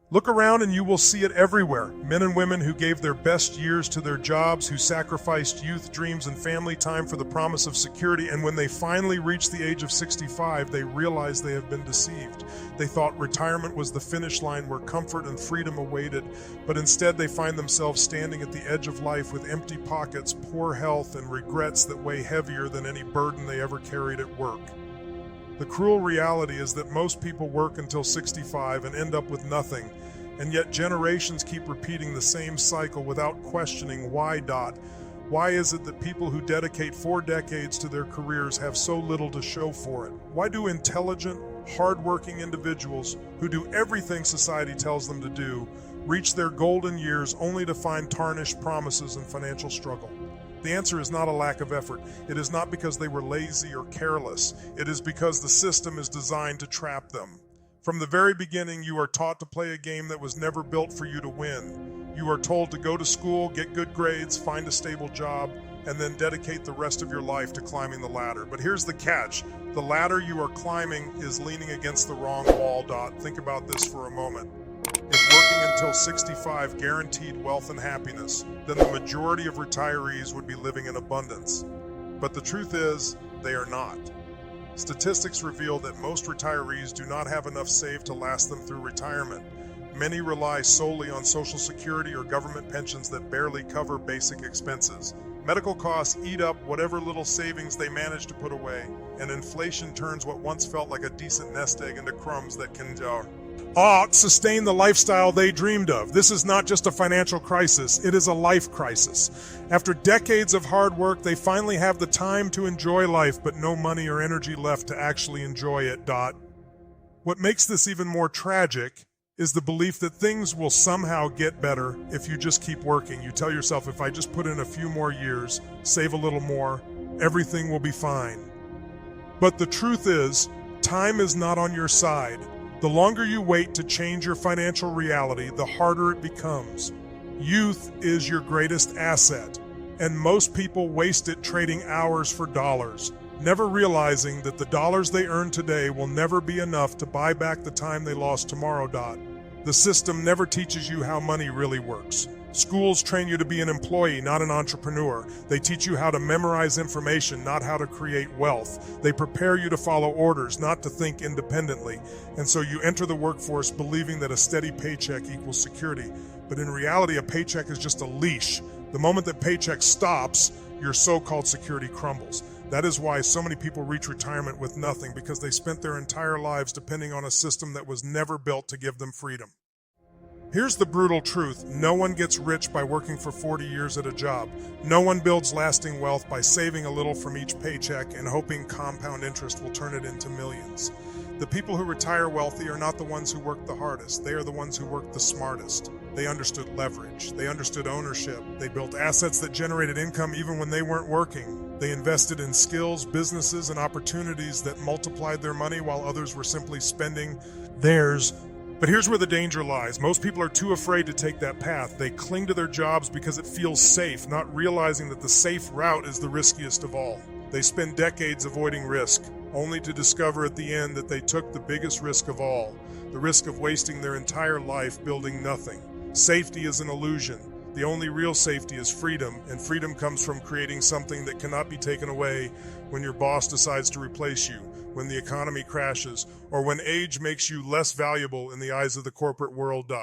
Look around and you will see it everywhere. Men and women who gave their best years to their jobs, who sacrificed youth dreams and family time for the promise of security, and when they finally reach the age of 65, they realize they have been deceived. They thought retirement was the finish line where comfort and freedom awaited, but instead they find themselves standing at the edge of life with empty pockets, poor health, and regrets that weigh heavier than any burden they ever carried at work. The cruel reality is that most people work until 65 and end up with nothing, and yet generations keep repeating the same cycle without questioning why. Why is it that people who dedicate 4 decades to their careers have so little to show for it? Why do intelligent, hardworking individuals who do everything society tells them to do reach their golden years only to find tarnished promises and financial struggle? The answer is not a lack of effort. It is not because they were lazy or careless. It is because the system is designed to trap them. From the very beginning, you are taught to play a game that was never built for you to win. You are told to go to school, get good grades, find a stable job, and then dedicate the rest of your life to climbing the ladder. But here's the catch. The ladder you are climbing is leaning against the wrong wall. Think about this for a moment. If working until 65 guaranteed wealth and happiness, then the majority of retirees would be living in abundance. But the truth is, they are not. Statistics reveal that most retirees do not have enough saved to last them through retirement. Many rely solely on Social Security or government pensions that barely cover basic expenses. Medical costs eat up whatever little savings they manage to put away, and inflation turns what once felt like a decent nest egg into crumbs that can sustain the lifestyle they dreamed of. This is not just a financial crisis, it is a life crisis. After decades of hard work, they finally have the time to enjoy life, but no money or energy left to actually enjoy it. What makes this even more tragic is the belief that things will somehow get better if you just keep working. You tell yourself, if I just put in a few more years, save a little more, everything will be fine. But the truth is, time is not on your side. The longer you wait to change your financial reality, the harder it becomes. Youth is your greatest asset, and most people waste it trading hours for dollars, never realizing that the dollars they earn today will never be enough to buy back the time they lost tomorrow. The system never teaches you how money really works. Schools train you to be an employee, not an entrepreneur. They teach you how to memorize information, not how to create wealth. They prepare you to follow orders, not to think independently. And so you enter the workforce believing that a steady paycheck equals security. But in reality, a paycheck is just a leash. The moment that paycheck stops, your so-called security crumbles. That is why so many people reach retirement with nothing, because they spent their entire lives depending on a system that was never built to give them freedom. Here's the brutal truth. No one gets rich by working for 40 years at a job. No one builds lasting wealth by saving a little from each paycheck and hoping compound interest will turn it into millions. The people who retire wealthy are not the ones who work the hardest. They are the ones who work the smartest. They understood leverage. They understood ownership. They built assets that generated income even when they weren't working. They invested in skills, businesses, and opportunities that multiplied their money while others were simply spending theirs. But here's where the danger lies. Most people are too afraid to take that path. They cling to their jobs because it feels safe, not realizing that the safe route is the riskiest of all. They spend decades avoiding risk, only to discover at the end that they took the biggest risk of all, the risk of wasting their entire life building nothing. Safety is an illusion. The only real safety is freedom, and freedom comes from creating something that cannot be taken away when your boss decides to replace you, when the economy crashes, or when age makes you less valuable in the eyes of the corporate world.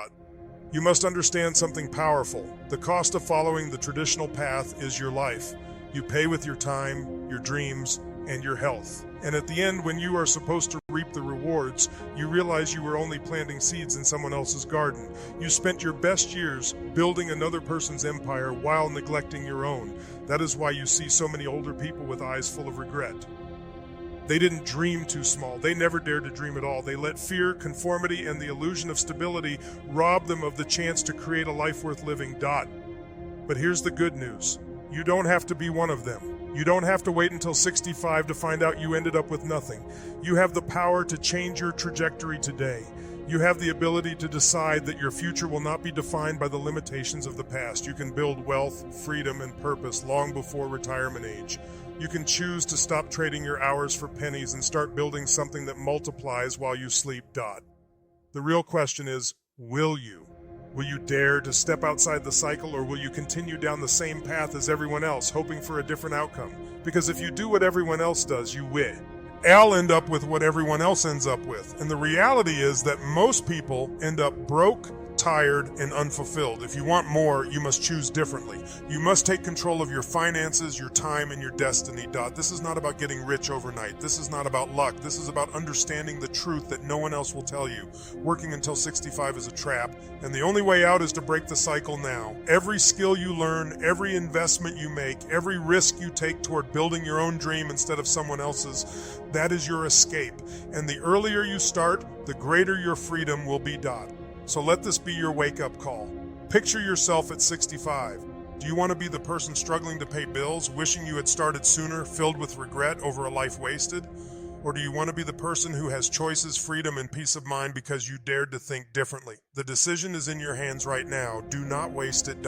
You must understand something powerful. The cost of following the traditional path is your life. You pay with your time, your dreams, and your health. And at the end, when you are supposed to reap the rewards, you realize you were only planting seeds in someone else's garden. You spent your best years building another person's empire while neglecting your own. That is why you see so many older people with eyes full of regret. They didn't dream too small. They never dared to dream at all. They let fear, conformity, and the illusion of stability rob them of the chance to create a life worth living. But here's the good news. You don't have to be one of them. You don't have to wait until 65 to find out you ended up with nothing. You have the power to change your trajectory today. You have the ability to decide that your future will not be defined by the limitations of the past. You can build wealth, freedom, and purpose long before retirement age. You can choose to stop trading your hours for pennies and start building something that multiplies while you sleep. The real question is, Will you? Will you dare to step outside the cycle, or will you continue down the same path as everyone else, hoping for a different outcome? Because if you do what everyone else does, you win. I'll end up with what everyone else ends up with. And the reality is that most people end up broke, tired, and unfulfilled. If you want more, you must choose differently. You must take control of your finances, your time, and your destiny. This is not about getting rich overnight. This is not about luck. This is about understanding the truth that no one else will tell you. Working until 65 is a trap, and the only way out is to break the cycle now. Every skill you learn, every investment you make, every risk you take toward building your own dream instead of someone else's, that is your escape. And the earlier you start, the greater your freedom will be. So let this be your wake-up call. Picture yourself at 65. Do you want to be the person struggling to pay bills, wishing you had started sooner, filled with regret over a life wasted? Or do you want to be the person who has choices, freedom, and peace of mind because you dared to think differently? The decision is in your hands right now. Do not waste it.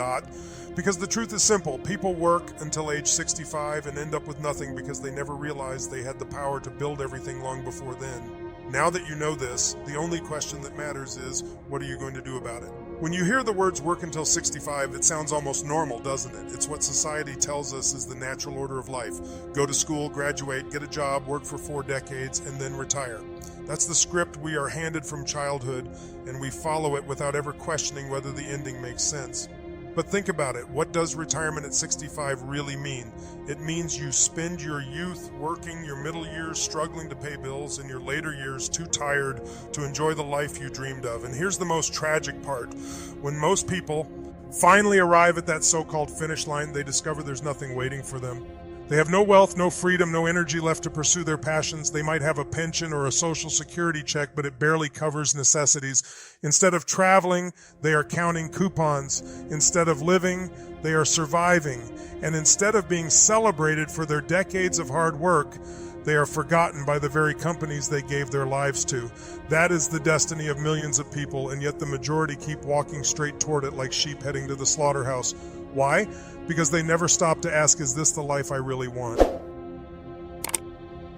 Because the truth is simple. People work until age 65 and end up with nothing because they never realized they had the power to build everything long before then. Now that you know this, the only question that matters is, what are you going to do about it? When you hear the words work until 65, it sounds almost normal, doesn't it? It's what society tells us is the natural order of life. Go to school, graduate, get a job, work for 4 decades, and then retire. That's the script we are handed from childhood, and we follow it without ever questioning whether the ending makes sense. But think about it. What does retirement at 65 really mean? It means you spend your youth working, your middle years struggling to pay bills, and your later years too tired to enjoy the life you dreamed of. And here's the most tragic part. When most people finally arrive at that so-called finish line, they discover there's nothing waiting for them. They have no wealth, no freedom, no energy left to pursue their passions. They might have a pension or a social security check, but it barely covers necessities. Instead of traveling, they are counting coupons. Instead of living, they are surviving. And instead of being celebrated for their decades of hard work, they are forgotten by the very companies they gave their lives to. That is the destiny of millions of people, and yet the majority keep walking straight toward it like sheep heading to the slaughterhouse. Why? Because they never stop to ask, is this the life I really want?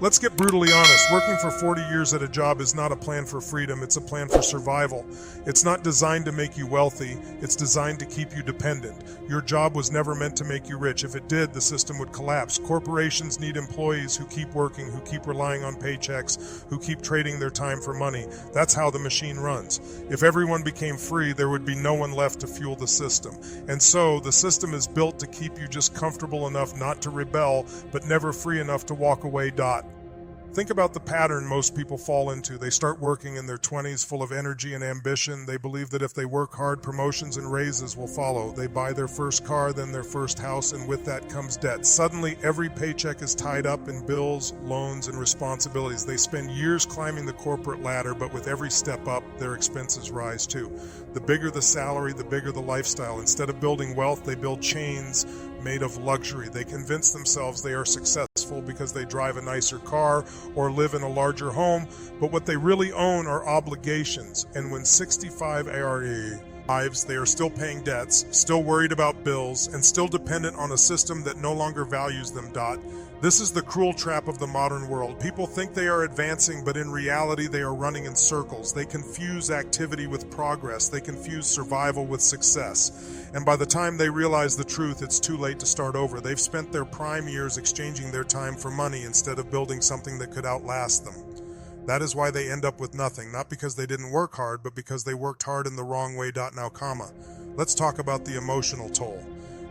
Let's get brutally honest. Working for 40 years at a job is not a plan for freedom. It's a plan for survival. It's not designed to make you wealthy. It's designed to keep you dependent. Your job was never meant to make you rich. If it did, the system would collapse. Corporations need employees who keep working, who keep relying on paychecks, who keep trading their time for money. That's how the machine runs. If everyone became free, there would be no one left to fuel the system. And so, the system is built to keep you just comfortable enough not to rebel, but never free enough to walk away. Think about the pattern most people fall into. They start working in their 20s full of energy and ambition. They believe that if they work hard, promotions and raises will follow. They buy their first car, then their first house, and with that comes debt. Suddenly, every paycheck is tied up in bills, loans, and responsibilities. They spend years climbing the corporate ladder, but with every step up, their expenses rise too. The bigger the salary, the bigger the lifestyle. Instead of building wealth, they build chains made of luxury. They convince themselves they are successful because they drive a nicer car or live in a larger home, but what they really own are obligations. And when 65 arrives, they are still paying debts, still worried about bills, and still dependent on a system that no longer values them. This is the cruel trap of the modern world. People think they are advancing, but in reality they are running in circles. They confuse activity with progress. They confuse survival with success. And by the time they realize the truth, it's too late to start over. They've spent their prime years exchanging their time for money instead of building something that could outlast them. That is why they end up with nothing, not because they didn't work hard, but because they worked hard in the wrong way. Let's talk about the emotional toll.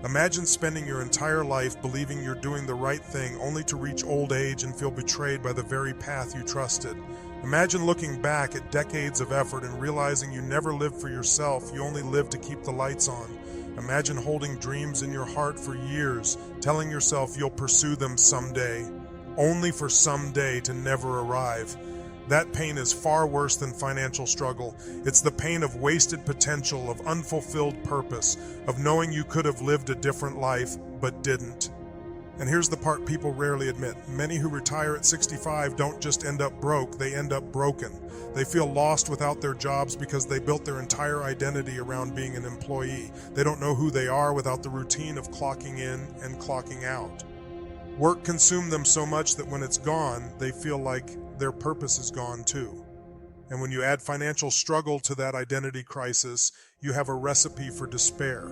Imagine spending your entire life believing you're doing the right thing only to reach old age and feel betrayed by the very path you trusted. Imagine looking back at decades of effort and realizing you never lived for yourself, you only lived to keep the lights on. Imagine holding dreams in your heart for years, telling yourself you'll pursue them someday, only for someday to never arrive. That pain is far worse than financial struggle. It's the pain of wasted potential, of unfulfilled purpose, of knowing you could have lived a different life, but didn't. And here's the part people rarely admit. Many who retire at 65 don't just end up broke, they end up broken. They feel lost without their jobs because they built their entire identity around being an employee. They don't know who they are without the routine of clocking in and clocking out. Work consumed them so much that when it's gone, they feel like their purpose is gone too. And when you add financial struggle to that identity crisis, you have a recipe for despair.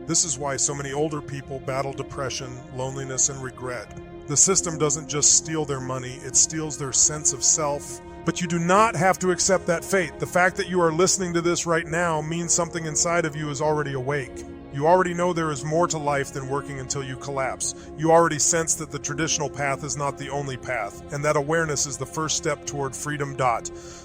This is why so many older people battle depression, loneliness, and regret. The system doesn't just steal their money, it steals their sense of self. But you do not have to accept that fate. The fact that you are listening to this right now means something inside of you is already awake. You already know there is more to life than working until you collapse. You already sense that the traditional path is not the only path, and that awareness is the first step toward freedom.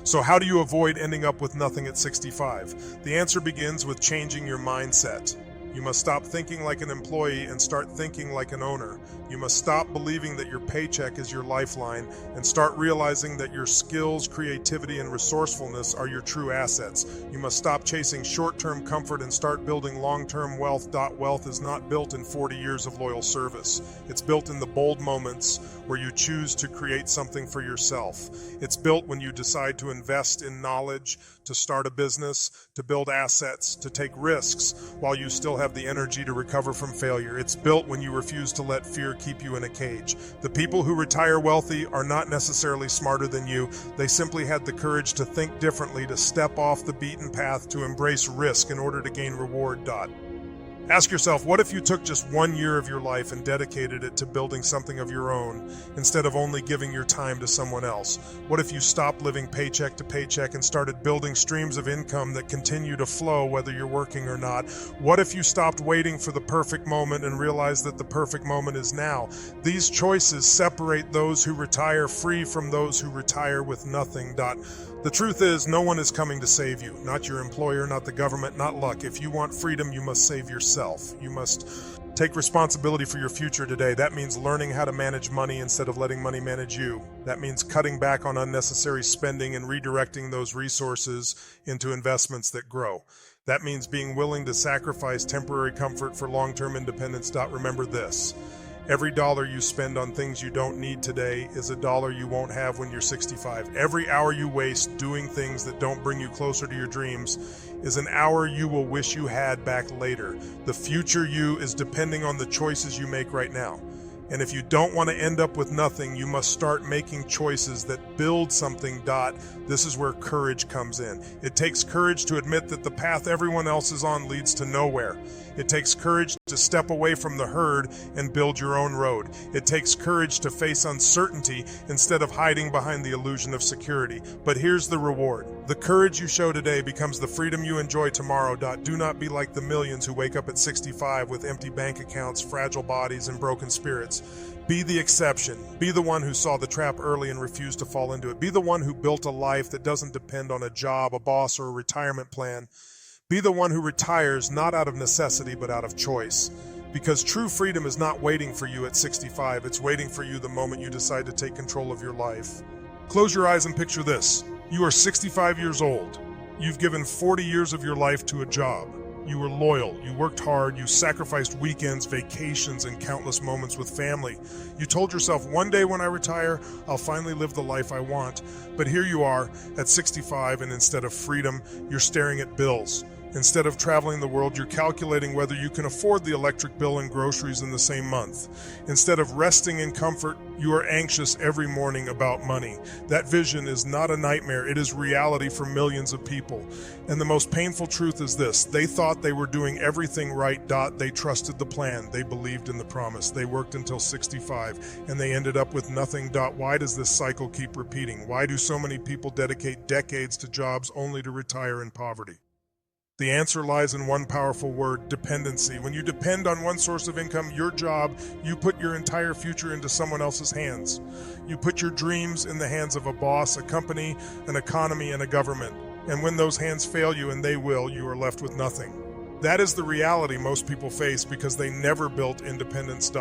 So how do you avoid ending up with nothing at 65? The answer begins with changing your mindset. You must stop thinking like an employee and start thinking like an owner. You must stop believing that your paycheck is your lifeline and start realizing that your skills, creativity, and resourcefulness are your true assets. You must stop chasing short-term comfort and start building long-term wealth. Wealth is not built in 40 years of loyal service. It's built in the bold moments where you choose to create something for yourself. It's built when you decide to invest in knowledge, to start a business, to build assets, to take risks while you still have the energy to recover from failure. It's built when you refuse to let fear keep you in a cage. The people who retire wealthy are not necessarily smarter than you. They simply had the courage to think differently, to step off the beaten path, to embrace risk in order to gain reward. Ask yourself, what if you took just 1 year of your life and dedicated it to building something of your own instead of only giving your time to someone else? What if you stopped living paycheck to paycheck and started building streams of income that continue to flow whether you're working or not? What if you stopped waiting for the perfect moment and realized that the perfect moment is now? These choices separate those who retire free from those who retire with nothing. The truth is, no one is coming to save you. Not your employer, not the government, not luck. If you want freedom, you must save yourself. You must take responsibility for your future today. That means learning how to manage money instead of letting money manage you. That means cutting back on unnecessary spending and redirecting those resources into investments that grow. That means being willing to sacrifice temporary comfort for long-term independence. Remember this. Every dollar you spend on things you don't need today is a dollar you won't have when you're 65. Every hour you waste doing things that don't bring you closer to your dreams is an hour you will wish you had back later. The future you is depending on the choices you make right now. And if you don't want to end up with nothing, you must start making choices that build something. This is where courage comes in. It takes courage to admit that the path everyone else is on leads to nowhere. It takes courage to step away from the herd and build your own road. It takes courage to face uncertainty instead of hiding behind the illusion of security. But here's the reward. The courage you show today becomes the freedom you enjoy tomorrow. Do not be like the millions who wake up at 65 with empty bank accounts, fragile bodies, and broken spirits. Be the exception. Be the one who saw the trap early and refused to fall into it. Be the one who built a life that doesn't depend on a job, a boss, or a retirement plan. Be the one who retires not out of necessity but out of choice. Because true freedom is not waiting for you at 65. It's waiting for you the moment you decide to take control of your life. Close your eyes and picture this. You are 65 years old. You've given 40 years of your life to a job. You were loyal, you worked hard, you sacrificed weekends, vacations, and countless moments with family. You told yourself, one day when I retire, I'll finally live the life I want. But here you are at 65, and instead of freedom, you're staring at bills. Instead of traveling the world, you're calculating whether you can afford the electric bill and groceries in the same month. Instead of resting in comfort, you are anxious every morning about money. That vision is not a nightmare, it is reality for millions of people. And the most painful truth is this: they thought they were doing everything right. They trusted the plan, they believed in the promise, they worked until 65, and they ended up with nothing. Why does this cycle keep repeating? Why do so many people dedicate decades to jobs only to retire in poverty? The answer lies in one powerful word: dependency. When you depend on one source of income, your job, you put your entire future into someone else's hands. You put your dreams in the hands of a boss, a company, an economy, and a government. And when those hands fail you, and they will, you are left with nothing. That is the reality most people face because they never built independence.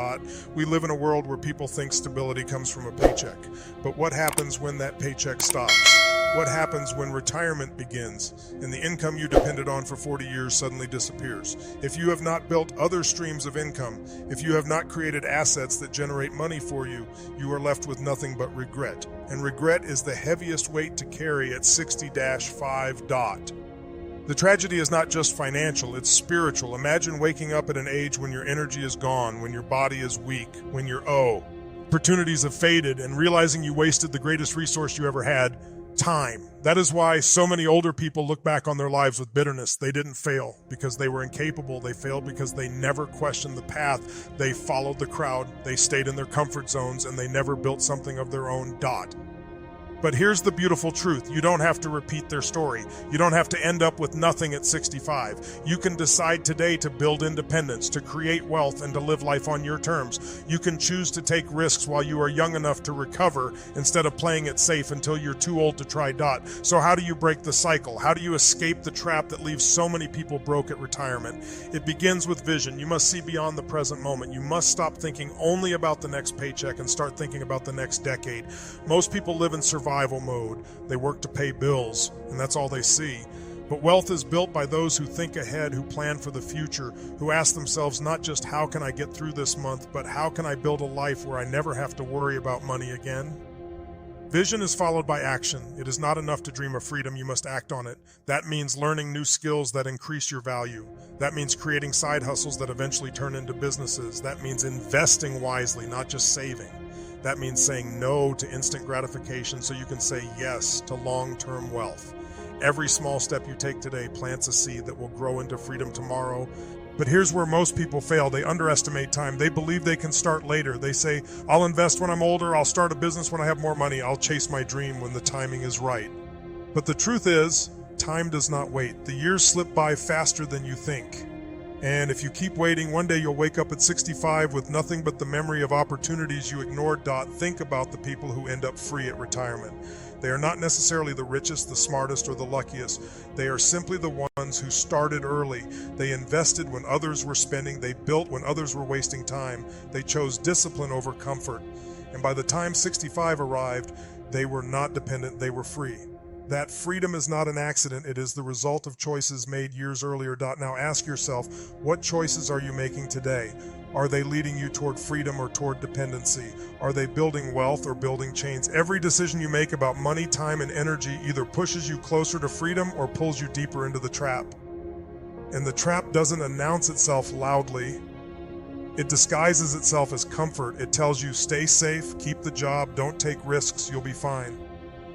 We live in a world where people think stability comes from a paycheck. But what happens when that paycheck stops? What happens when retirement begins and the income you depended on for 40 years suddenly disappears? If you have not built other streams of income, if you have not created assets that generate money for you, you are left with nothing but regret. And regret is the heaviest weight to carry at 60-5. The tragedy is not just financial, it's spiritual. Imagine waking up at an age when your energy is gone, when your body is weak, when your opportunities have faded, and realizing you wasted the greatest resource you ever had, Time. That is why so many older people look back on their lives with bitterness. They didn't fail because they were incapable. They failed because they never questioned the path. They followed the crowd. They stayed in their comfort zones, and they never built something of their own. But here's the beautiful truth. You don't have to repeat their story. You don't have to end up with nothing at 65. You can decide today to build independence, to create wealth, and to live life on your terms. You can choose to take risks while you are young enough to recover instead of playing it safe until you're too old to try. So how do you break the cycle? How do you escape the trap that leaves so many people broke at retirement? It begins with vision. You must see beyond the present moment. You must stop thinking only about the next paycheck and start thinking about the next decade. Most people live in survival mode. They work to pay bills, and that's all they see. But wealth is built by those who think ahead, who plan for the future, who ask themselves not just how can I get through this month, but how can I build a life where I never have to worry about money again? Vision is followed by action. It is not enough to dream of freedom, you must act on it. That means learning new skills that increase your value. That means creating side hustles that eventually turn into businesses. That means investing wisely, not just saving. That means saying no to instant gratification so you can say yes to long-term wealth. Every small step you take today plants a seed that will grow into freedom tomorrow. But here's where most people fail. They underestimate time. They believe they can start later. They say, I'll invest when I'm older, I'll start a business when I have more money, I'll chase my dream when the timing is right. But the truth is, time does not wait. The years slip by faster than you think. And if you keep waiting, one day you'll wake up at 65 with nothing but the memory of opportunities you ignored. Think about the people who end up free at retirement. They are not necessarily the richest, the smartest, or the luckiest. They are simply the ones who started early. They invested when others were spending. They built when others were wasting time. They chose discipline over comfort. And by the time 65 arrived, they were not dependent, they were free. That freedom is not an accident, it is the result of choices made years earlier. Now ask yourself, what choices are you making today? Are they leading you toward freedom or toward dependency? Are they building wealth or building chains? Every decision you make about money, time, and energy either pushes you closer to freedom or pulls you deeper into the trap. And the trap doesn't announce itself loudly. It disguises itself as comfort. It tells you, stay safe, keep the job, don't take risks, you'll be fine.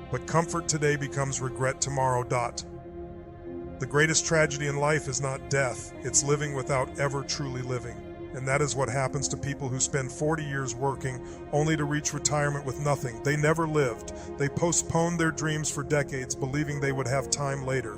But comfort today becomes regret tomorrow. The greatest tragedy in life is not death, it's living without ever truly living. And that is what happens to people who spend 40 years working only to reach retirement with nothing. They never lived. They postponed their dreams for decades, believing they would have time later.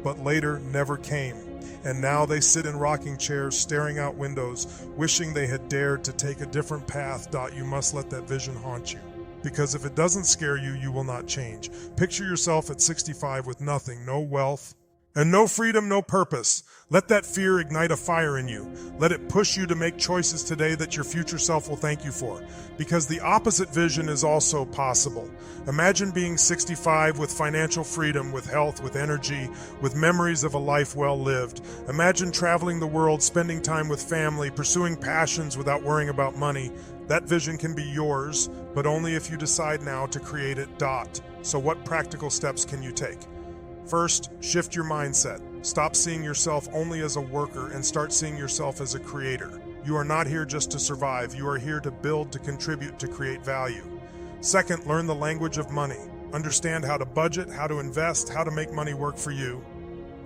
But later never came. And now they sit in rocking chairs, staring out windows, wishing they had dared to take a different path. You must let that vision haunt you. Because if it doesn't scare you, you will not change. Picture yourself at 65 with nothing, no wealth, and no freedom, no purpose. Let that fear ignite a fire in you. Let it push you to make choices today that your future self will thank you for. Because the opposite vision is also possible. Imagine being 65 with financial freedom, with health, with energy, with memories of a life well lived. Imagine traveling the world, spending time with family, pursuing passions without worrying about money. That vision can be yours, but only if you decide now to create it. So what practical steps can you take? First, shift your mindset. Stop seeing yourself only as a worker and start seeing yourself as a creator. You are not here just to survive. You are here to build, to contribute, to create value. Second, learn the language of money. Understand how to budget, how to invest, how to make money work for you.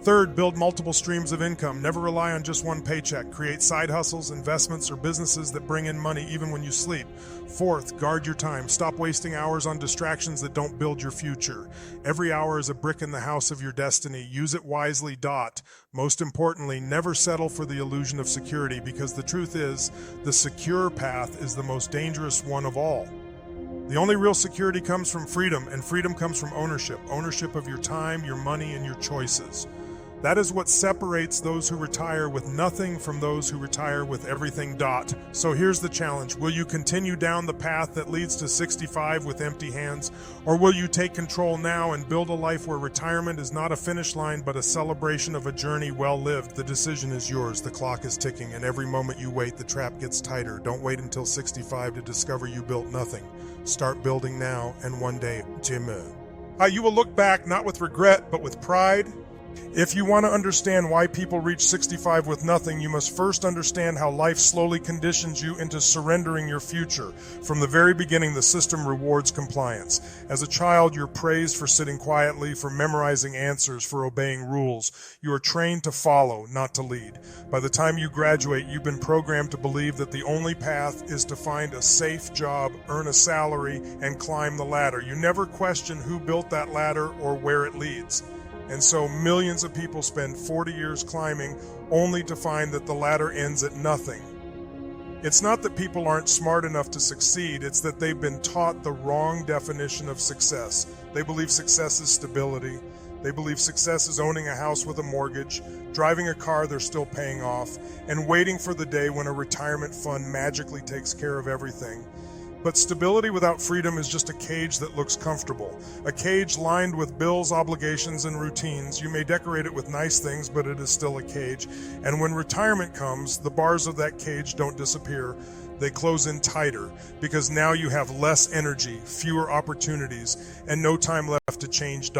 Third, build multiple streams of income. Never rely on just one paycheck. Create side hustles, investments, or businesses that bring in money even when you sleep. Fourth, guard your time. Stop wasting hours on distractions that don't build your future. Every hour is a brick in the house of your destiny. Use it wisely. Most importantly, never settle for the illusion of security, because the truth is, the secure path is the most dangerous one of all. The only real security comes from freedom, and freedom comes from ownership. Ownership of your time, your money, and your choices. That is what separates those who retire with nothing from those who retire with everything. So here's the challenge. Will you continue down the path that leads to 65 with empty hands? Or will you take control now and build a life where retirement is not a finish line but a celebration of a journey well lived? The decision is yours. The clock is ticking, and every moment you wait, the trap gets tighter. Don't wait until 65 to discover you built nothing. Start building now, and one day, you will look back not with regret but with pride. If you want to understand why people reach 65 with nothing, you must first understand how life slowly conditions you into surrendering your future. From the very beginning, the system rewards compliance. As a child, you're praised for sitting quietly, for memorizing answers, for obeying rules. You are trained to follow, not to lead. By the time you graduate, you've been programmed to believe that the only path is to find a safe job, earn a salary, and climb the ladder. You never question who built that ladder or where it leads. And so millions of people spend 40 years climbing only to find that the ladder ends at nothing. It's not that people aren't smart enough to succeed, it's that they've been taught the wrong definition of success. They believe success is stability. They believe success is owning a house with a mortgage, driving a car they're still paying off, and waiting for the day when a retirement fund magically takes care of everything. But stability without freedom is just a cage that looks comfortable. A cage lined with bills, obligations, and routines. You may decorate it with nice things, but it is still a cage. And when retirement comes, the bars of that cage don't disappear. They close in tighter because now you have less energy, fewer opportunities, and no time left to change.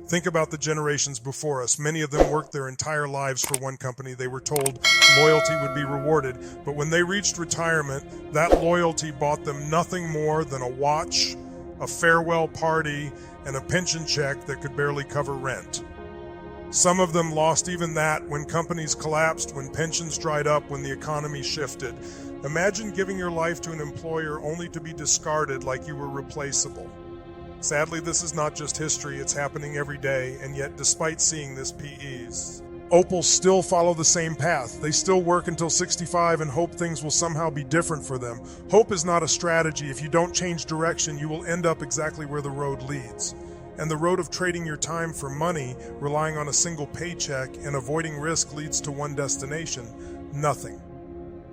Think about the generations before us. Many of them worked their entire lives for one company. They were told loyalty would be rewarded, but when they reached retirement, that loyalty bought them nothing more than a watch, a farewell party, and a pension check that could barely cover rent. Some of them lost even that when companies collapsed, when pensions dried up, when the economy shifted. Imagine giving your life to an employer only to be discarded like you were replaceable. Sadly, this is not just history, it's happening every day, and yet despite seeing this, PEs, Opals still follow the same path. They still work until 65 and hope things will somehow be different for them. Hope is not a strategy. If you don't change direction, you will end up exactly where the road leads. And the road of trading your time for money, relying on a single paycheck, and avoiding risk leads to one destination: nothing.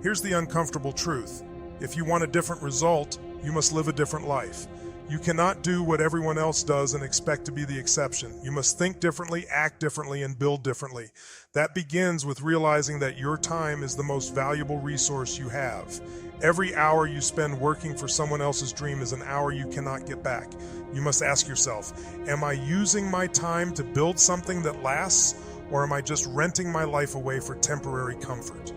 Here's the uncomfortable truth. If you want a different result, you must live a different life. You cannot do what everyone else does and expect to be the exception. You must think differently, act differently, and build differently. That begins with realizing that your time is the most valuable resource you have. Every hour you spend working for someone else's dream is an hour you cannot get back. You must ask yourself, am I using my time to build something that lasts, or am I just renting my life away for temporary comfort?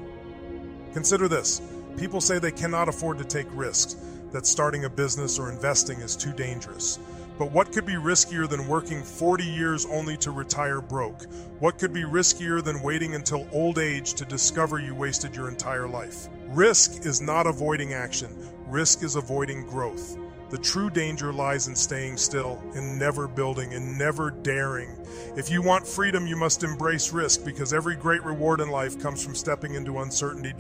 Consider this. People say they cannot afford to take risks, that starting a business or investing is too dangerous. But what could be riskier than working 40 years only to retire broke? What could be riskier than waiting until old age to discover you wasted your entire life? Risk is not avoiding action. Risk is avoiding growth. The true danger lies in staying still, in never building, in never daring. If you want freedom, you must embrace risk, because every great reward in life comes from stepping into uncertainty.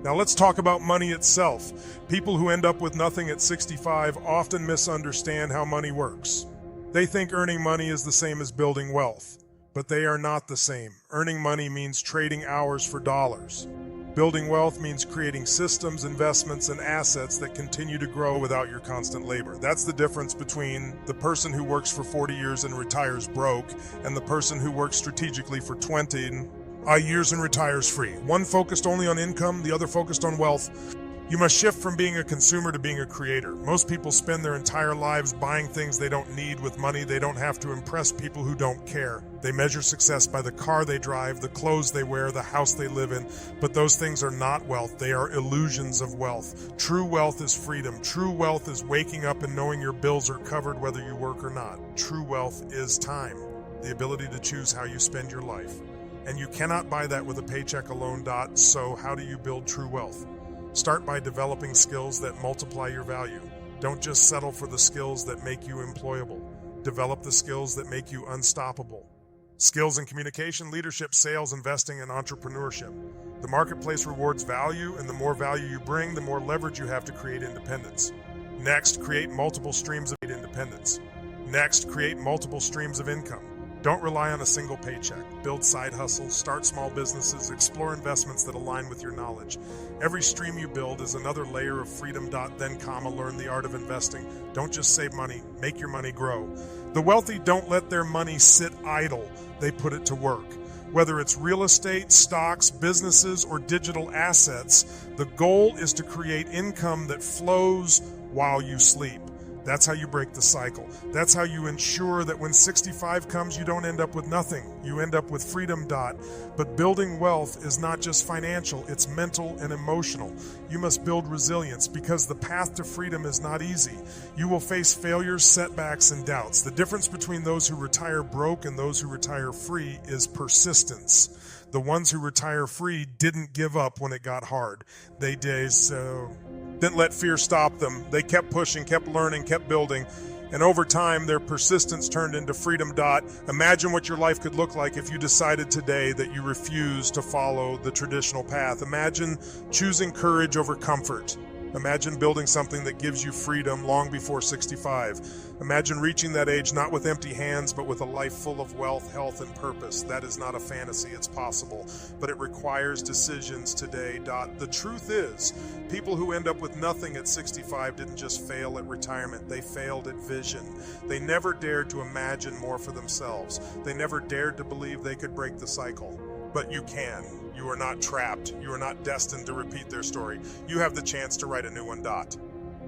Now let's talk about money itself. People who end up with nothing at 65 often misunderstand how money works. They think earning money is the same as building wealth, but they are not the same. Earning money means trading hours for dollars. Building wealth means creating systems, investments, and assets that continue to grow without your constant labor. That's the difference between the person who works for 40 years and retires broke and the person who works strategically for 20 years and retires free. One focused only on income, the other focused on wealth. You must shift from being a consumer to being a creator. Most people spend their entire lives buying things they don't need with money they don't have to impress people who don't care. They measure success by the car they drive, the clothes they wear, the house they live in. But those things are not wealth. They are illusions of wealth. True wealth is freedom. True wealth is waking up and knowing your bills are covered whether you work or not. True wealth is time, the ability to choose how you spend your life. And you cannot buy that with a paycheck alone. So how do you build true wealth? Start by developing skills that multiply your value. Don't just settle for the skills that make you employable. Develop the skills that make you unstoppable. Skills in communication, leadership, sales, investing, and entrepreneurship. The marketplace rewards value, and the more value you bring, the more leverage you have to create independence. Next, create multiple streams of independence. Next, create multiple streams of income. Don't rely on a single paycheck. Build side hustles, start small businesses, explore investments that align with your knowledge. Every stream you build is another layer of freedom. Then, learn the art of investing. Don't just save money, make your money grow. The wealthy don't let their money sit idle. They put it to work. Whether it's real estate, stocks, businesses, or digital assets, the goal is to create income that flows while you sleep. That's how you break the cycle. That's how you ensure that when 65 comes, you don't end up with nothing. You end up with freedom. But building wealth is not just financial, it's mental and emotional. You must build resilience because the path to freedom is not easy. You will face failures, setbacks, and doubts. The difference between those who retire broke and those who retire free is persistence. The ones who retire free didn't give up when it got hard. They didn't let fear stop them. They kept pushing, kept learning, kept building. And over time, their persistence turned into freedom. Imagine what your life could look like if you decided today that you refuse to follow the traditional path. Imagine choosing courage over comfort. Imagine building something that gives you freedom long before 65. Imagine reaching that age not with empty hands, but with a life full of wealth, health, and purpose. That is not a fantasy, it's possible, but it requires decisions today. The truth is, people who end up with nothing at 65 didn't just fail at retirement, they failed at vision. They never dared to imagine more for themselves. They never dared to believe they could break the cycle. But you can. You are not trapped. You are not destined to repeat their story. You have the chance to write a new one.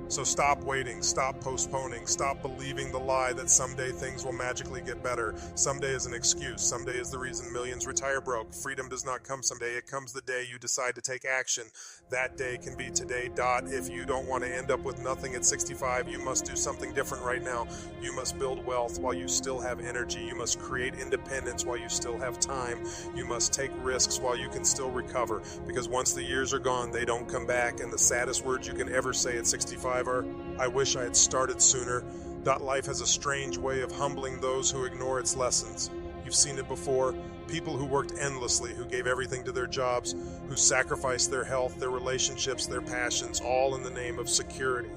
So stop waiting, stop postponing, stop believing the lie that someday things will magically get better. Someday is an excuse. Someday is the reason millions retire broke. Freedom does not come someday. It comes the day you decide to take action. That day can be today. If you don't want to end up with nothing at 65, you must do something different right now. You must build wealth while you still have energy. You must create independence while you still have time. You must take risks while you can still recover. Because once the years are gone, they don't come back. And the saddest words you can ever say at 65 are, I wish I had started sooner. Life has a strange way of humbling those who ignore its lessons. You've seen it before. People who worked endlessly, who gave everything to their jobs, who sacrificed their health, their relationships, their passions, all in the name of security.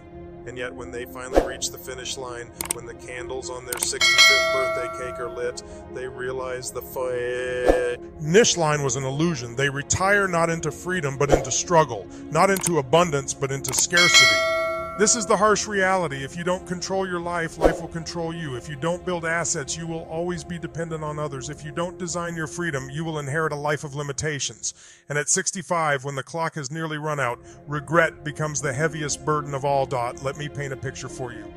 And yet when they finally reach the finish line, when the candles on their 65th birthday cake are lit, they realize the finish line was an illusion. They retire not into freedom, but into struggle. Not into abundance, but into scarcity. This is the harsh reality. If you don't control your life, life will control you. If you don't build assets, you will always be dependent on others. If you don't design your freedom, you will inherit a life of limitations. And at 65, when the clock has nearly run out, regret becomes the heaviest burden of all. Let me paint a picture for you.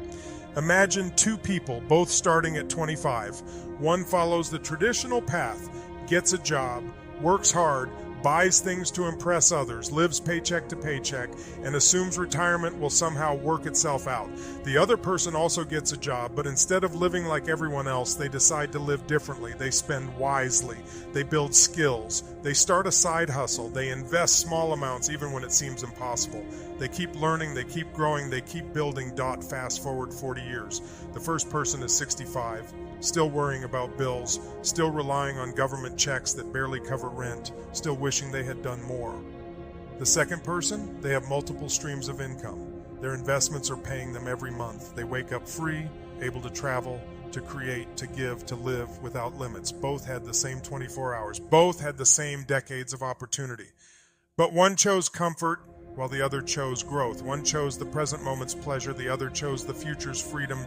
Imagine two people, both starting at 25. One follows the traditional path, gets a job, works hard, buys things to impress others, lives paycheck to paycheck, and assumes retirement will somehow work itself out. The other person also gets a job, but instead of living like everyone else, they decide to live differently. They spend wisely. They build skills. They start a side hustle. They invest small amounts even when it seems impossible. They keep learning. They keep growing. They keep building. Fast forward 40 years. The first person is 65. Still worrying about bills, still relying on government checks that barely cover rent, still wishing they had done more. The second person, they have multiple streams of income. Their investments are paying them every month. They wake up free, able to travel, to create, to give, to live without limits. Both had the same 24 hours. Both had the same decades of opportunity. But one chose comfort, while the other chose growth. One chose the present moment's pleasure, the other chose the future's freedom.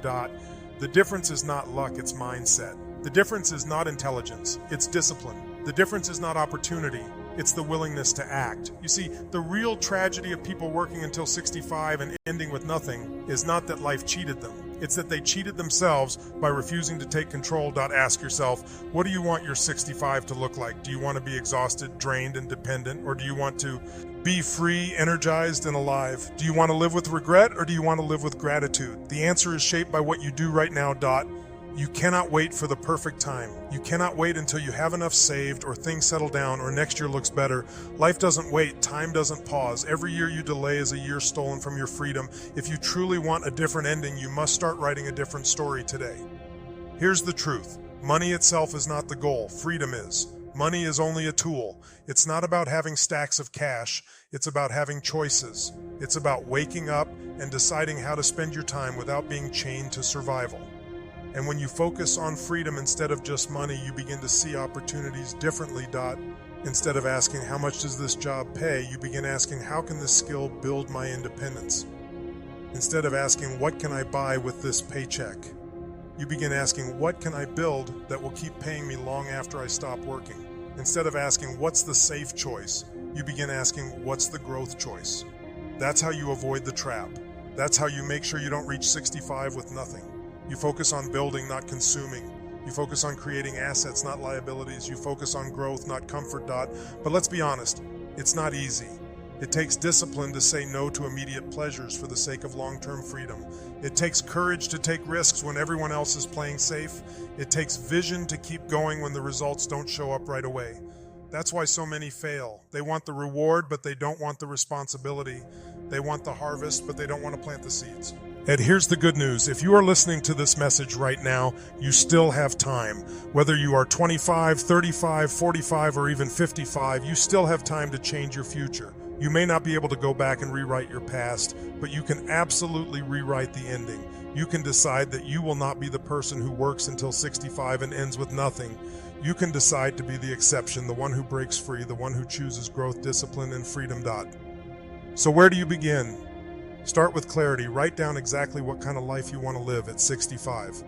The difference is not luck, it's mindset. The difference is not intelligence, it's discipline. The difference is not opportunity, it's the willingness to act. You see, the real tragedy of people working until 65 and ending with nothing is not that life cheated them. It's that they cheated themselves by refusing to take control. Ask yourself, what do you want your 65 to look like? Do you want to be exhausted, drained, and dependent? Or do you want to be free, energized, and alive? Do you want to live with regret, or do you want to live with gratitude? The answer is shaped by what you do right now. You cannot wait for the perfect time. You cannot wait until you have enough saved, or things settle down, or next year looks better. Life doesn't wait. Time doesn't pause. Every year you delay is a year stolen from your freedom. If you truly want a different ending, you must start writing a different story today. Here's the truth. Money itself is not the goal. Freedom is. Money is only a tool. It's not about having stacks of cash. It's about having choices. It's about waking up and deciding how to spend your time without being chained to survival. And when you focus on freedom instead of just money, you begin to see opportunities differently. Instead of asking, how much does this job pay? You begin asking, how can this skill build my independence? Instead of asking, what can I buy with this paycheck? You begin asking, what can I build that will keep paying me long after I stop working? Instead of asking, what's the safe choice? You begin asking, what's the growth choice? That's how you avoid the trap. That's how you make sure you don't reach 65 with nothing. You focus on building, not consuming. You focus on creating assets, not liabilities. You focus on growth, not comfort. But let's be honest, it's not easy. It takes discipline to say no to immediate pleasures for the sake of long-term freedom. It takes courage to take risks when everyone else is playing safe. It takes vision to keep going when the results don't show up right away. That's why so many fail. They want the reward, but they don't want the responsibility. They want the harvest, but they don't want to plant the seeds. And here's the good news. If you are listening to this message right now, you still have time. Whether you are 25, 35, 45, or even 55, you still have time to change your future. You may not be able to go back and rewrite your past, but you can absolutely rewrite the ending. You can decide that you will not be the person who works until 65 and ends with nothing. You can decide to be the exception, the one who breaks free, the one who chooses growth, discipline, and freedom. So where do you begin? Start with clarity. Write down exactly what kind of life you want to live at 65.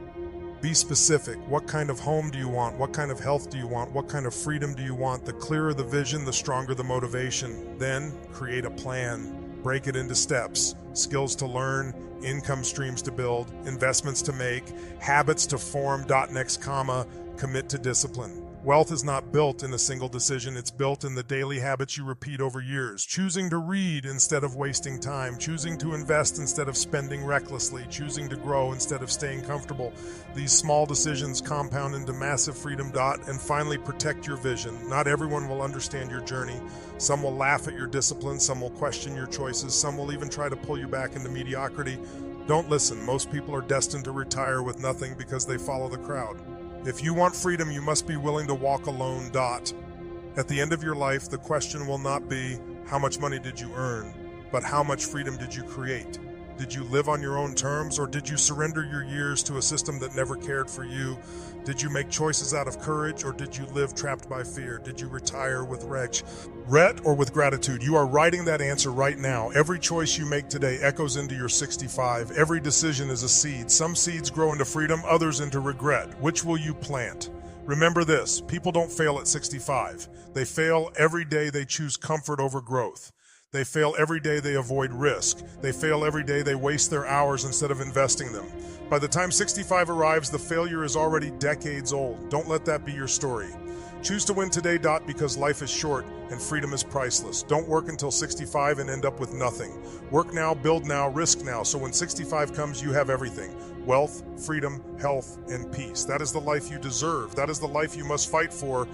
Be specific. What kind of home do you want? What kind of health do you want? What kind of freedom do you want? The clearer the vision, the stronger the motivation. Then create a plan. Break it into steps. Skills to learn, income streams to build, investments to make, habits to form. Next comma, commit to discipline. Wealth is not built in a single decision. It's built in the daily habits you repeat over years. Choosing to read instead of wasting time. Choosing to invest instead of spending recklessly. Choosing to grow instead of staying comfortable. These small decisions compound into massive freedom. And finally, protect your vision. Not everyone will understand your journey. Some will laugh at your discipline. Some will question your choices. Some will even try to pull you back into mediocrity. Don't listen. Most people are destined to retire with nothing because they follow the crowd. If you want freedom, you must be willing to walk alone. At the end of your life, the question will not be, how much money did you earn, but how much freedom did you create? Did you live on your own terms, or did you surrender your years to a system that never cared for you? Did you make choices out of courage, or did you live trapped by fear? Did you retire with regret or with gratitude? You are writing that answer right now. Every choice you make today echoes into your 65. Every decision is a seed. Some seeds grow into freedom, others into regret. Which will you plant? Remember this, people don't fail at 65. They fail every day they choose comfort over growth. They fail every day they avoid risk. They fail every day they waste their hours instead of investing them. By the time 65 arrives, the failure is already decades old. Don't let that be your story. Choose to win today, because life is short and freedom is priceless. Don't work until 65 and end up with nothing. Work now, build now, risk now, so when 65 comes, you have everything. Wealth, freedom, health, and peace. That is the life you deserve. That is the life you must fight for.